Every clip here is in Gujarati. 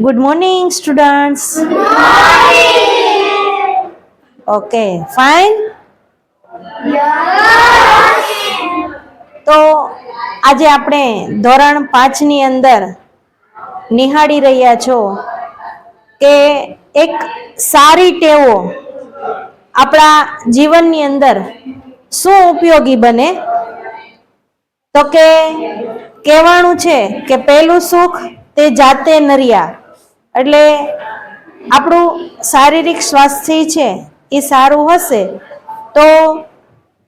Good morning, students. Okay, fine. તો આજે આપણે ધોરણ 5 ની અંદર નિહાળી રહ્યા છો કે એક સારી ટેવો આપણા જીવનની અંદર શું ઉપયોગી બને. તો કે કહેવાનું છે કે પહેલું સુખ તે જાતે નર્યા, એટલે આપણું શારીરિક સ્વાસ્થ્ય છે એ સારું હશે તો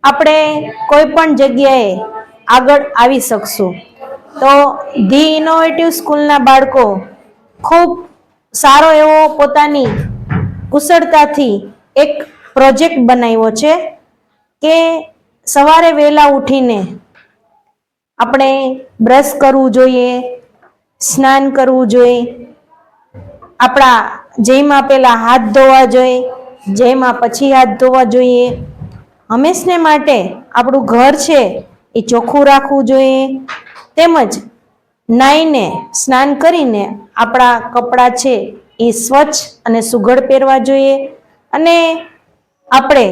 આપણે કોઈ પણ જગ્યાએ આગળ આવી શકશું. તો ધી ઇનોવેટિવ સ્કૂલના બાળકો ખૂબ સારો એવો પોતાની કુશળતાથી એક પ્રોજેક્ટ બનાવ્યો છે કે સવારે વહેલા ઉઠીને આપણે બ્રશ કરવું જોઈએ, સ્નાન કરવું જોઈએ, આપણા જયમાં પહેલા હાથ ધોવા જોઈએ, જયમાં પછી હાથ ધોવા જોઈએ, હંમેશને માટે આપણું ઘર છે એ ચોખ્ખું રાખવું જોઈએ, તેમજ નાહીને સ્નાન કરીને આપણા કપડાં છે એ સ્વચ્છ અને સુઘડ પહેરવા જોઈએ, અને આપણે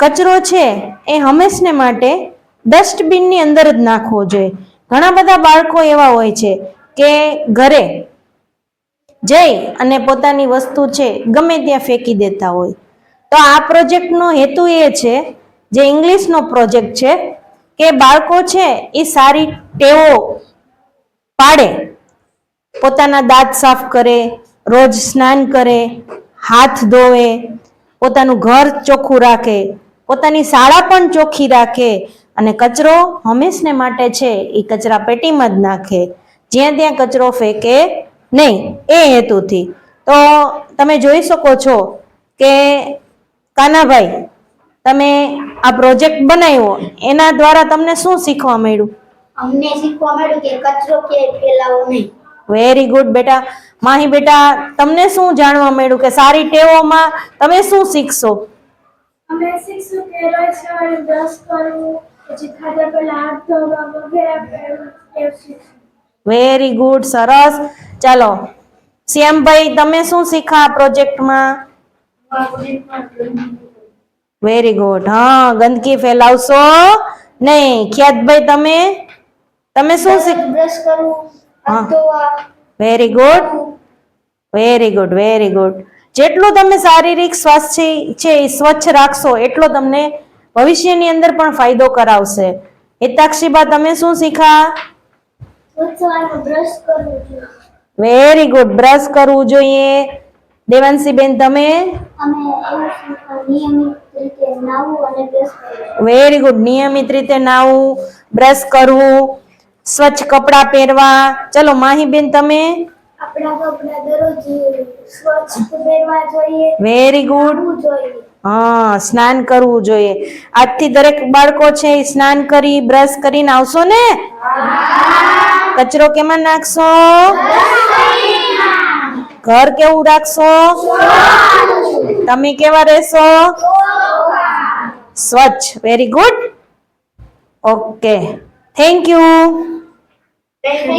કચરો છે એ હંમેશને માટે ડસ્ટબિનની અંદર જ નાખવો જોઈએ. ઘણા બધા બાળકો એવા હોય છે કે ઘરે જઈ અને પોતાની વસ્તુ છે ગમે ત્યાં ફેંકી દેતા હોય. તો આ પ્રોજેક્ટનો હેતુ એ છે, જે ઇંગ્લિશનો પ્રોજેક્ટ છે, કે બાળકો છે એ સારી ટેવો પાડે, પોતાના દાંત સાફ કરે, રોજ સ્નાન કરે, હાથ ધોવે, પોતાનું ઘર ચોખ્ખું રાખે, પોતાની શાળા પણ ચોખ્ખી રાખે, અને કચરો હંમેશને માટે છે એ કચરા પેટીમાં જ નાખે, જ્યાં ત્યાં કચરો ફેંકે નહીં, એ હેતુથી. તો તમે જોઈ શકો છો કે કાનાભાઈ, તમે આ પ્રોજેક્ટ બનાવ્યો એના દ્વારા તમને શું શીખવા મળ્યું? અમને શીખવા મળ્યું કે કચરો ક્યાંય ફેલાવો નહીં. વેરી ગુડ બેટા. માહી બેટા, તમને શું જાણવા મળ્યું કે સારી ટેવોમાં તમે શું શીખશો? અમે શીખશું કે રોજ સવારે બ્રશ કરવું, પછી ખાધા પહેલા હાથ ધોવા વગેરે શીખશું. વેરી ગુડ, સરસ. ચાલો શ્યામભાઈ, તમે શું શીખા આ પ્રોજેક્ટમાં? Very good. હા, ગંદકી ફેલાવશો નહીં. ખ્યાતભાઈ, તમે શું શીખ? બ્રશ કરવું, હાથ ધોવા. Very good, very good, very good. જેટલું તમે શારીરિક સ્વાસ્થ્ય છે એ સ્વચ્છ રાખશો એટલો તમને ભવિષ્યની અંદર પણ ફાયદો કરાવશે. હિતાક્ષીબા, તમે શું શીખા? બ્રશ કરવું જોઈએ. વેરી ગુડ, બ્રશ કરવું જોઈએ. દેવાંશીબેન, તમે? અમે એવું શીખ્યા નિયમિત રીતે નાહવું અને બ્રશ કરવું. વેરી ગુડ, નિયમિત રીતે નાહવું, બ્રશ કરવું, સ્વચ્છ કપડાં પહેરવા. ચલો માહીબેન, તમે? આપણા કપડાં દરરોજ સ્વચ્છ પહેરવા જોઈએ. Very good. હા, સ્નાન કરવું જોઈએ. આજથી દરેક બાળકો છે એ સ્નાન કરી બ્રશ કરીને આવશો ને? કચરો કેમાં નાખશો? ઘર કેવું રાખશો? તમે કેવા રહેશો? સ્વચ્છ. Very good. Okay, thank you. Thank you.